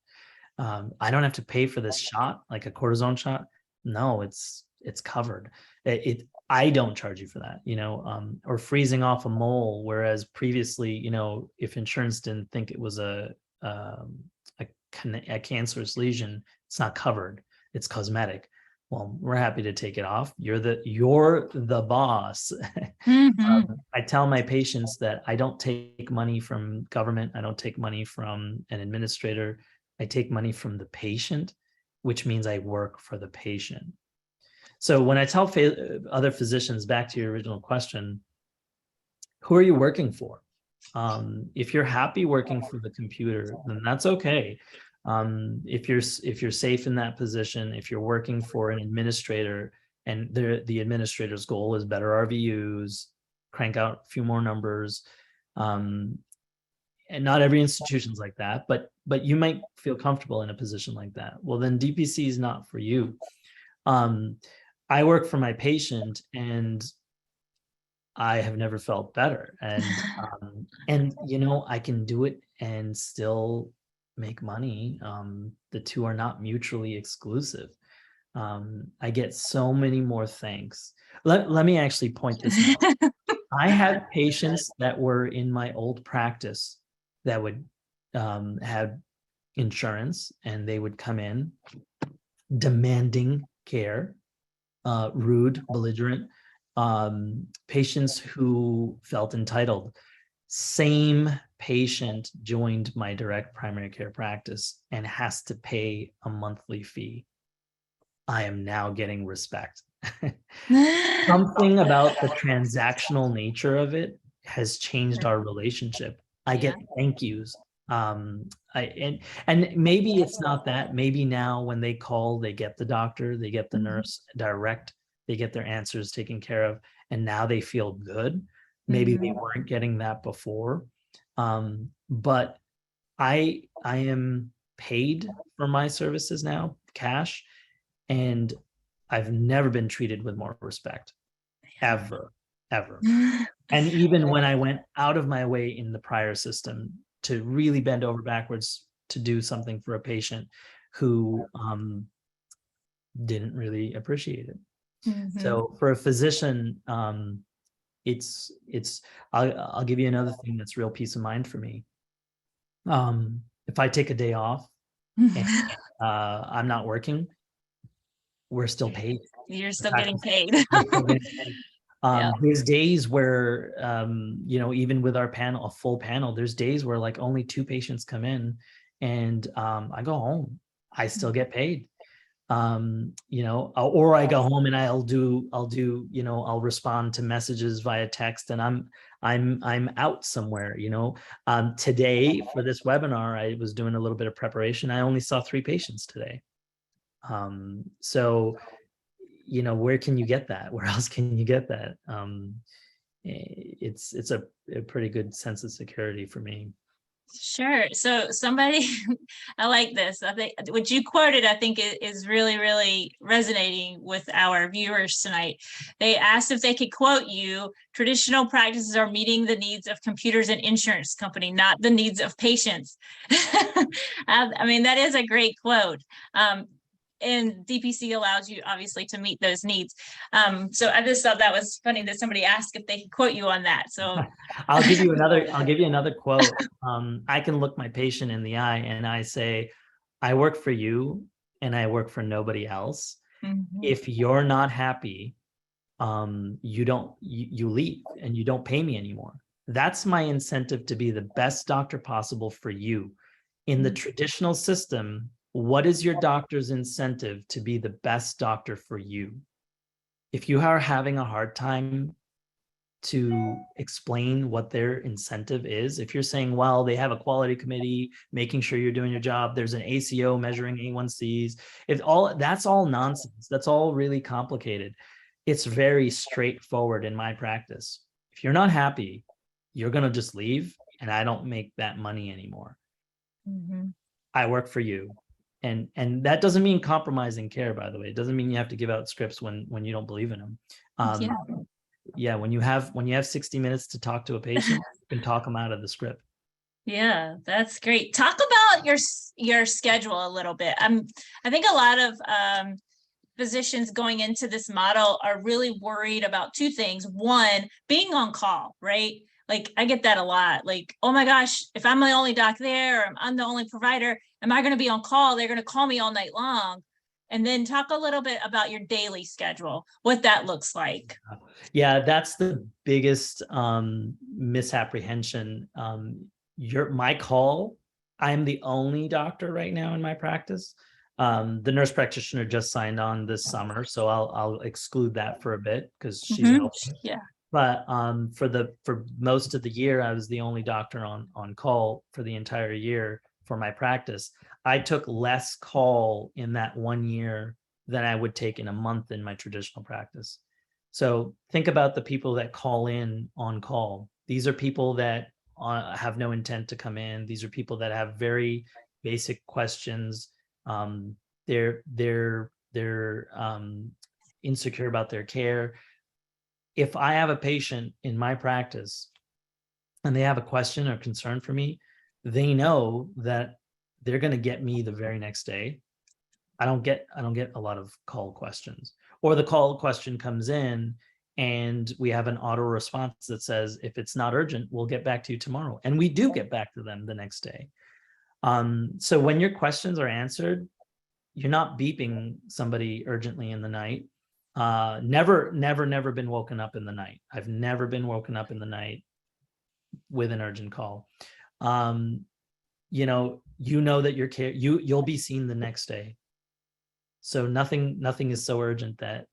I don't have to pay for this shot, like a cortisone shot. No, it's covered. I don't charge you for that, or freezing off a mole. Whereas previously, if insurance didn't think it was a cancerous lesion, it's not covered. It's cosmetic. Well, we're happy to take it off. You're the boss. I tell my patients that I don't take money from government. I don't take money from an administrator. I take money from the patient, which means I work for the patient. So when I tell other physicians, back to your original question, who are you working for? If you're happy working for the computer, then that's okay. If you're safe in that position, if you're working for an administrator and the administrator's goal is better RVUs, crank out a few more numbers, and not every institution's like that, but you might feel comfortable in a position like that. Well, then DPC is not for you. I work for my patient, and I have never felt better. And I can do it and still make money. The two are not mutually exclusive. I get so many more thanks. Let me actually point this out. I had patients that were in my old practice that would have insurance, and they would come in demanding care, rude, belligerent, patients who felt entitled. Same patient joined my direct primary care practice and has to pay a monthly fee. I am now getting respect. Something about the transactional nature of it has changed our relationship. I get thank yous. And maybe it's not that. Maybe now when they call, they get the doctor, they get the nurse direct, they get their answers taken care of, and now they feel good. Maybe they weren't getting that before. But I am paid for my services now, cash, and I've never been treated with more respect, ever. And even when I went out of my way in the prior system to really bend over backwards to do something for a patient who didn't really appreciate it. So for a physician, I'll give you another thing that's real peace of mind for me. If I take a day off and I'm not working, we're still paid. You're still getting paid. There's days where, even with our panel, a full panel, there's days where like only 2 patients come in, and I go home, I still get paid. Or I go home and I'll respond to messages via text, and I'm out somewhere, today for this webinar, I was doing a little bit of preparation. I only saw 3 patients today. So, where can you get that? Where else can you get that? It's a pretty good sense of security for me. Sure. So somebody, I like this. I think what you quoted, I think is really, really resonating with our viewers tonight. They asked if they could quote you, "Traditional practices are meeting the needs of computers and insurance company, not the needs of patients." I mean, that is a great quote. And DPC allows you obviously to meet those needs. So I just thought that was funny that somebody asked if they could quote you on that. So I'll give you another quote. I can look my patient in the eye and I say, I work for you and I work for nobody else. If you're not happy, you leave and you don't pay me anymore. That's my incentive to be the best doctor possible for you. In the traditional system, what is your doctor's incentive to be the best doctor for you? If you are having a hard time to explain what their incentive is, if you're saying, well, they have a quality committee making sure you're doing your job, there's an ACO measuring A1Cs, that's all nonsense. That's all really complicated. It's very straightforward in my practice. If you're not happy, you're going to just leave, and I don't make that money anymore. I work for you. And that doesn't mean compromising care, by the way. It doesn't mean you have to give out scripts when you don't believe in them. When you have 60 minutes to talk to a patient, you can talk them out of the script. Yeah, that's great. Talk about your schedule a little bit. I think a lot of physicians going into this model are really worried about 2 things. One, being on call, right? Like I get that a lot. Like, oh my gosh, if I'm the only doc there, or I'm the only provider, am I going to be on call? They're going to call me all night long. And then talk a little bit about your daily schedule, what that looks like. Yeah, that's the biggest misapprehension. My call, I'm the only doctor right now in my practice. The nurse practitioner just signed on this summer, so I'll exclude that for a bit because she's helping. Yeah. But for most of the year, I was the only doctor on call for the entire year for my practice. I took less call in that 1 year than I would take in a month in my traditional practice. So think about the people that call in on call. These are people that have no intent to come in. These are people that have very basic questions. They're insecure about their care. If I have a patient in my practice and they have a question or concern for me, they know that they're going to get me the very next day. I don't get a lot of call questions, or the call question comes in And we have an auto response that says, if it's not urgent, we'll get back to you tomorrow. And we do get back to them the next day. So when your questions are answered, you're not beeping somebody urgently in the night. Never been woken up in the night. I've never been woken up in the night with an urgent call. You know that you'll be seen the next day. So nothing is so urgent that,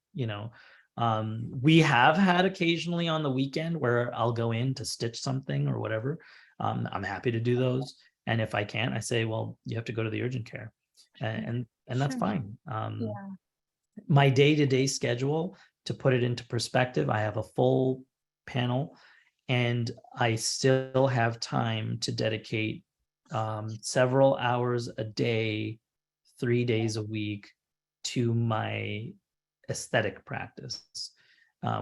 we have had occasionally on the weekend where I'll go in to stitch something or whatever. I'm happy to do those. And if I can't, I say, well, you have to go to the urgent care. And that's fine. My day-to-day schedule, to put it into perspective, I have a full panel and I still have time to dedicate several hours a day, 3 days a week to my aesthetic practice,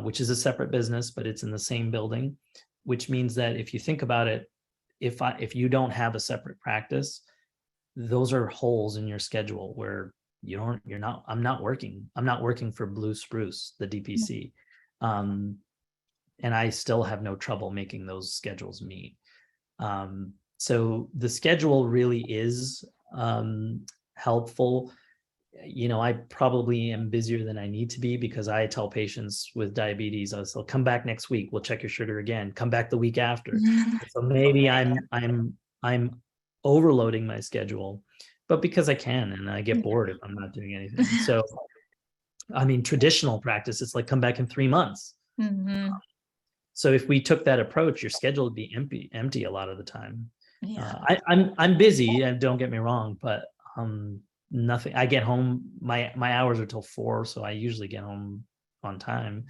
which is a separate business, but it's in the same building, which means that if you think about it, if you don't have a separate practice, those are holes in your schedule where I'm not working for Blue Spruce, the DPC. And I still have no trouble making those schedules meet. So the schedule really is helpful. I probably am busier than I need to be, because I tell patients with diabetes, I'll come back next week, we'll check your sugar again, come back the week after. So maybe I'm overloading my schedule, but because I can, and I get bored if I'm not doing anything. So, I mean, traditional practice, it's like come back in 3 months. So if we took that approach, your schedule would be empty a lot of the time. I'm busy, and don't get me wrong, but nothing. I get home, my hours are till 4, so I usually get home on time.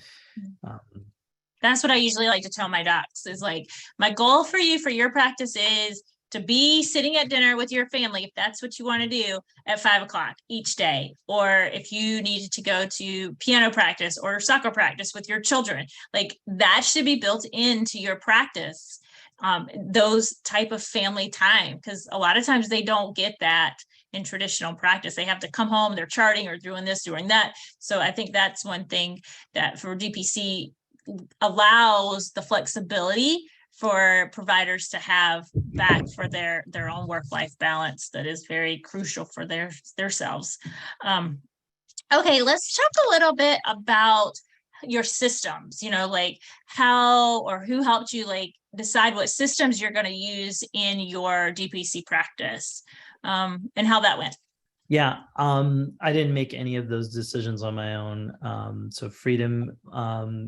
That's what I usually like to tell my docs, is like, my goal for you for your practice is to be sitting at dinner with your family, if that's what you want to do, at 5 o'clock each day. Or if you needed to go to piano practice or soccer practice with your children, like that should be built into your practice, those type of family time, because a lot of times they don't get that in traditional practice. They have to come home, they're charting or doing this, doing that. So I think that's one thing that for DPC allows the flexibility for providers to have back for their own work-life balance that is very crucial for their selves. Okay, let's talk a little bit about your systems, like how or who helped you like decide what systems you're going to use in your DPC practice, and how that went. Yeah, I didn't make any of those decisions on my own. So Freedom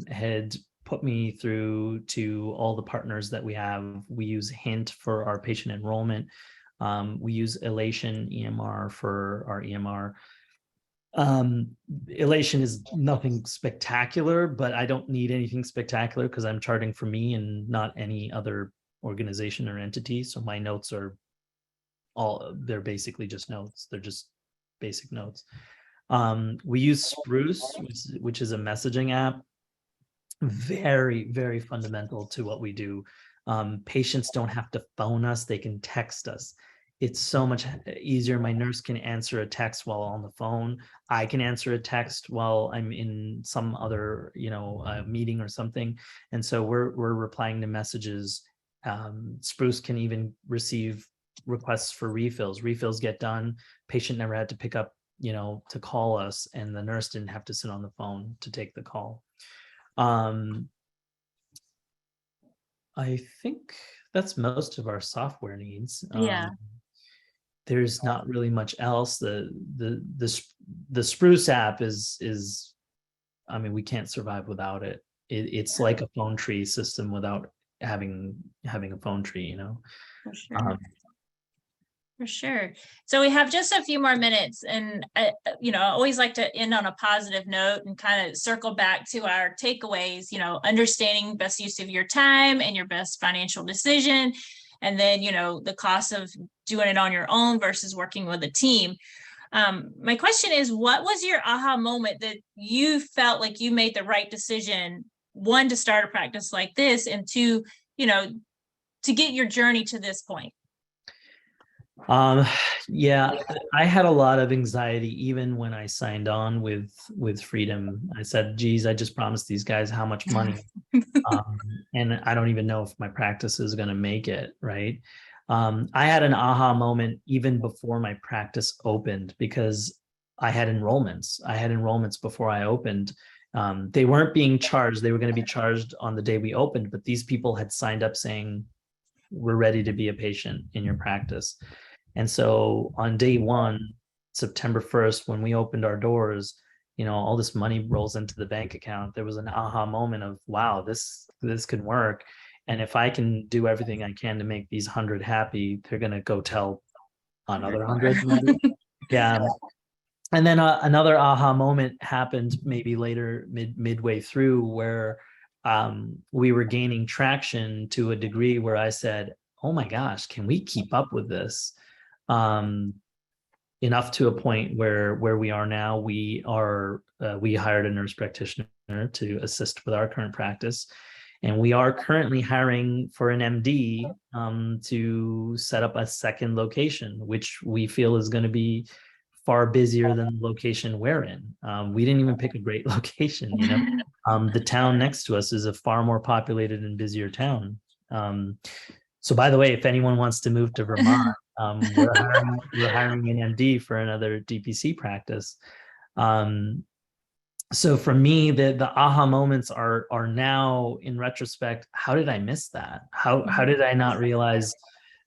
had put me through to all the partners that we have. We use Hint for our patient enrollment. We use Elation EMR for our EMR. Elation is nothing spectacular, but I don't need anything spectacular because I'm charting for me and not any other organization or entity. So my notes are they're basically just notes. They're just basic notes. We use Spruce, which is a messaging app. Very, very fundamental to what we do. Patients don't have to phone us, they can text us. It's so much easier. My nurse can answer a text while on the phone. I can answer a text while I'm in some other, meeting or something. And so we're replying to messages. Spruce can even receive requests for refills. Refills get done. Patient never had to pick up, to call us, and the nurse didn't have to sit on the phone to take the call. I think that's most of our software needs. There's not really much else. The Spruce app is, I mean, we can't survive without it. It's like a phone tree system without having a phone tree, For sure. For sure. So we have just a few more minutes, and I always like to end on a positive note and kind of circle back to our takeaways, understanding best use of your time and your best financial decision. And then, the cost of doing it on your own versus working with a team. My question is, what was your aha moment that you felt like you made the right decision, one, to start a practice like this, and two, to get your journey to this point? Um, yeah, I had a lot of anxiety even when I signed on with Freedom. I said, geez, I just promised these guys how much money. Um, and I don't even know if my practice is going to make it, right? I had an aha moment even before my practice opened because I had enrollments. I had enrollments before I opened. They weren't being charged. They were going to be charged on the day we opened, but these people had signed up saying, we're ready to be a patient in your practice. And so on day one, September 1st, when we opened our doors, all this money rolls into the bank account. There was an aha moment of, wow, this could work. And if I can do everything I can to make these 100 happy, they're going to go tell another 100. Yeah. And then another aha moment happened maybe later, midway through, where we were gaining traction to a degree where I said, oh my gosh, can we keep up with this? Enough to a point where we are now, we hired a nurse practitioner to assist with our current practice, and we are currently hiring for an MD to set up a second location, which we feel is going to be far busier than the location we're in. We didn't even pick a great location. The town next to us is a far more populated and busier town. So by the way, if anyone wants to move to Vermont, we're hiring an MD for another DPC practice. So for me, the aha moments are now in retrospect, how did I miss that? How did I not realize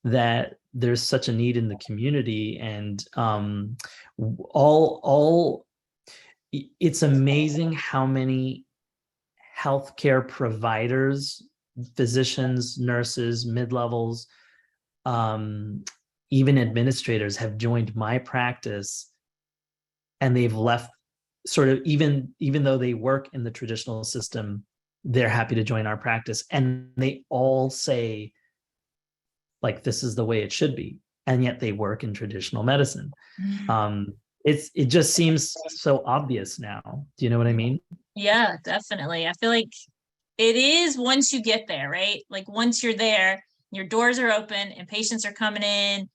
that there's such a need in the community? And all it's amazing how many healthcare providers, physicians, nurses, mid-levels, even administrators have joined my practice, and they've left sort of, even though they work in the traditional system, they're happy to join our practice. And they all say, like, this is the way it should be. And yet they work in traditional medicine. It just seems so obvious now. Do you know what I mean? Yeah, definitely. I feel like it is once you get there, right? Like once you're there, your doors are open and patients are coming in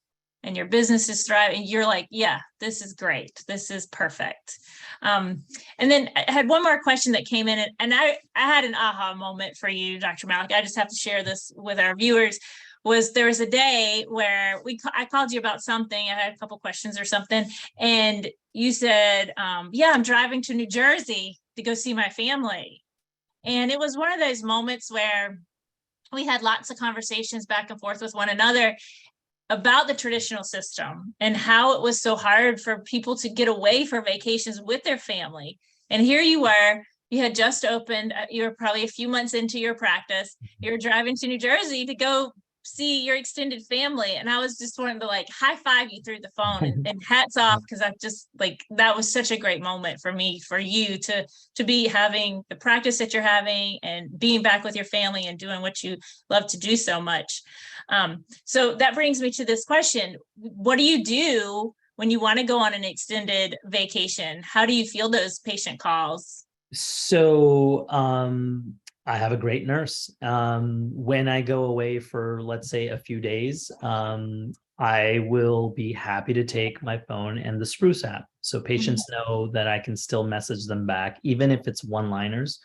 and your business is thriving, you're like, yeah, this is great. This is perfect. And then I had one more question that came in, and I had an aha moment for you, Dr. Mailk. I just have to share this with our viewers. There was a day where I called you about something. I had a couple questions or something, and you said, yeah, I'm driving to New Jersey to go see my family. And it was one of those moments where we had lots of conversations back and forth with one another about the traditional system and how it was so hard for people to get away for vacations with their family. And here you were, you had just opened, you were probably a few months into your practice, you were driving to New Jersey to go see your extended family. And I was just wanting to like high five you through the phone and hats off, because I've just like, that was such a great moment for me, for you to be having the practice that you're having and being back with your family and doing what you love to do so much. So that brings me to this question. What do you do when you want to go on an extended vacation? How do you feel those patient calls? So I have a great nurse. When I go away for, let's say, a few days, I will be happy to take my phone and the Spruce app. So patients know that I can still message them back, even if it's one-liners.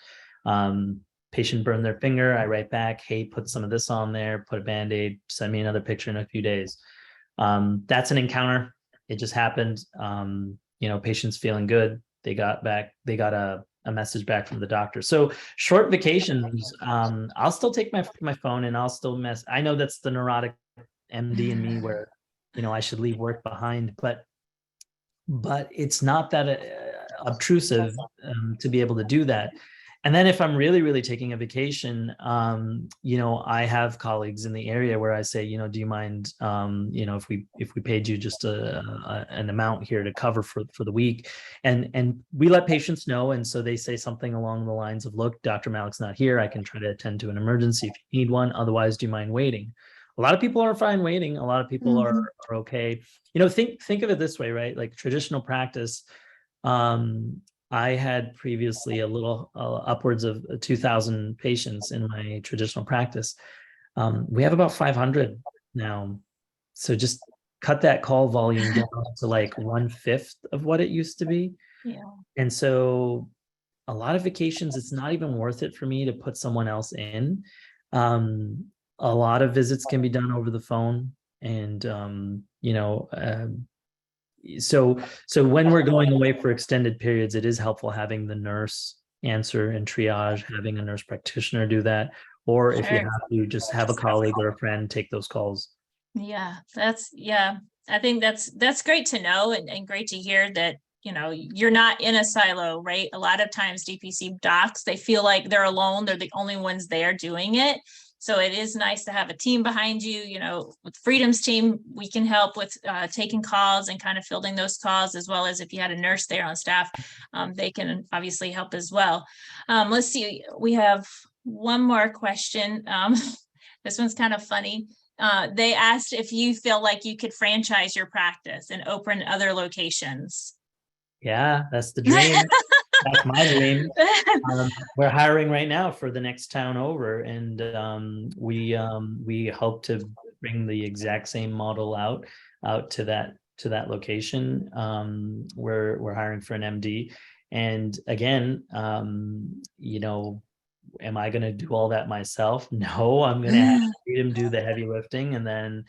Patient burned their finger, I write back, hey, put some of this on there, put a Band-Aid, send me another picture in a few days. That's an encounter. It just happened. Patients feeling good. They got a message back from the doctor. So short vacations, I'll still take my phone and I'll still I know that's the neurotic MD in me where, I should leave work behind, but it's not that obtrusive to be able to do that. And then if I'm really, really taking a vacation, I have colleagues in the area where I say, do you mind, if we paid you just an amount here to cover for the week, and we let patients know. And so they say something along the lines of, look, Dr. Mailk's not here. I can try to attend to an emergency if you need one. Otherwise, do you mind waiting? A lot of people are fine waiting. A lot of people are okay. Think of it this way, right? Like traditional practice, I had previously a little upwards of 2,000 patients in my traditional practice. We have about 500 now. So just cut that call volume down to like 1/5 of what it used to be. Yeah. And so a lot of vacations, it's not even worth it for me to put someone else in. A lot of visits can be done over the phone. And, so when we're going away for extended periods, it is helpful having the nurse answer and triage, having a nurse practitioner do that. Or if you Sure. have to, just have a colleague or a friend take those calls. Yeah, I think that's great to know and great to hear that, you're not in a silo, right? A lot of times DPC docs, they feel like they're alone, they're the only ones there doing it. So it is nice to have a team behind you. With Freedom's team, we can help with taking calls and kind of fielding those calls, as well as if you had a nurse there on staff, they can obviously help as well. Let's see, we have one more question. This one's kind of funny. They asked if you feel like you could franchise your practice and open other locations. Yeah, that's the dream. That's my dream. We're hiring right now for the next town over, and we hope to bring the exact same model out to that location. We're hiring for an MD, and again, am I going to do all that myself? No, I'm going to have Freedom do the heavy lifting, and then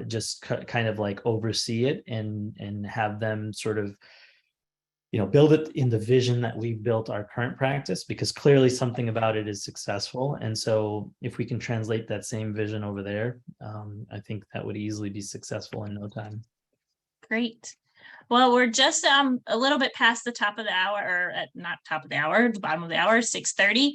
just kind of like oversee it and have them sort of build it in the vision that we built our current practice, because clearly something about it is successful. And so if we can translate that same vision over there, I think that would easily be successful in no time. Great. Well, we're just a little bit past the top of the hour, or not top of the hour, the bottom of the hour, 6:30.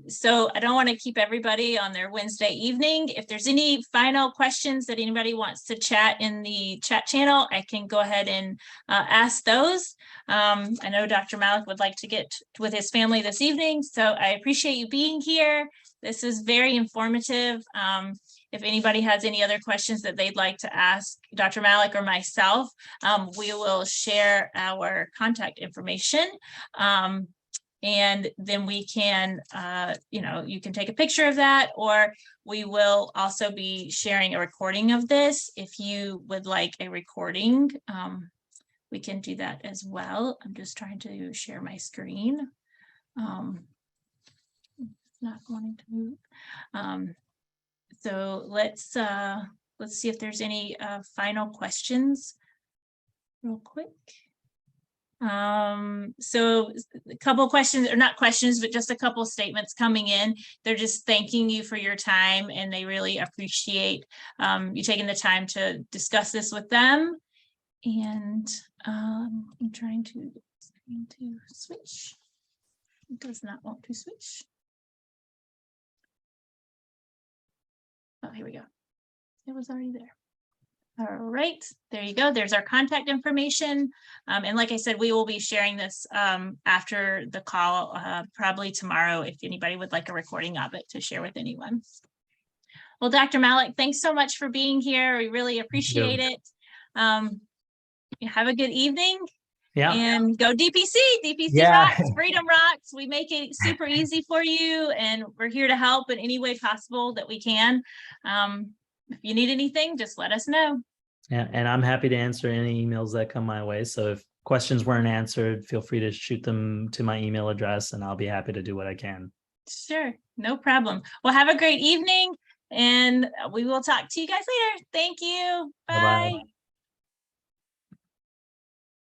So I don't want to keep everybody on their Wednesday evening. If there's any final questions that anybody wants to chat in the chat channel, I can go ahead and ask those. I know Dr. Mailk would like to get with his family this evening, so I appreciate you being here. This is very informative. If anybody has any other questions that they'd like to ask Dr. Mailk or myself, we will share our contact information. And then we can, you can take a picture of that, or we will also be sharing a recording of this. If you would like a recording, we can do that as well. I'm just trying to share my screen. Not wanting to move. So let's see if there's any final questions real quick. So a couple questions, or not questions, but just a couple statements coming in. They're just thanking you for your time, and they really appreciate you taking the time to discuss this with them. And I'm trying to switch. It does not want to switch. Oh, here we go. It was already there. All right, there you go. There's our contact information. And like I said, we will be sharing this after the call, probably tomorrow, if anybody would like a recording of it to share with anyone. Well, Dr. Mailk, thanks so much for being here. We really appreciate it. Have a good evening. Yeah. And go DPC. DPC Yeah. rocks, Freedom rocks. We make it super easy for you, and we're here to help in any way possible that we can. If you need anything, just let us know. Yeah, and I'm happy to answer any emails that come my way. So if questions weren't answered, feel free to shoot them to my email address, and I'll be happy to do what I can. Sure, no problem. Well, have a great evening, and we will talk to you guys later. Thank you. Bye. Bye-bye.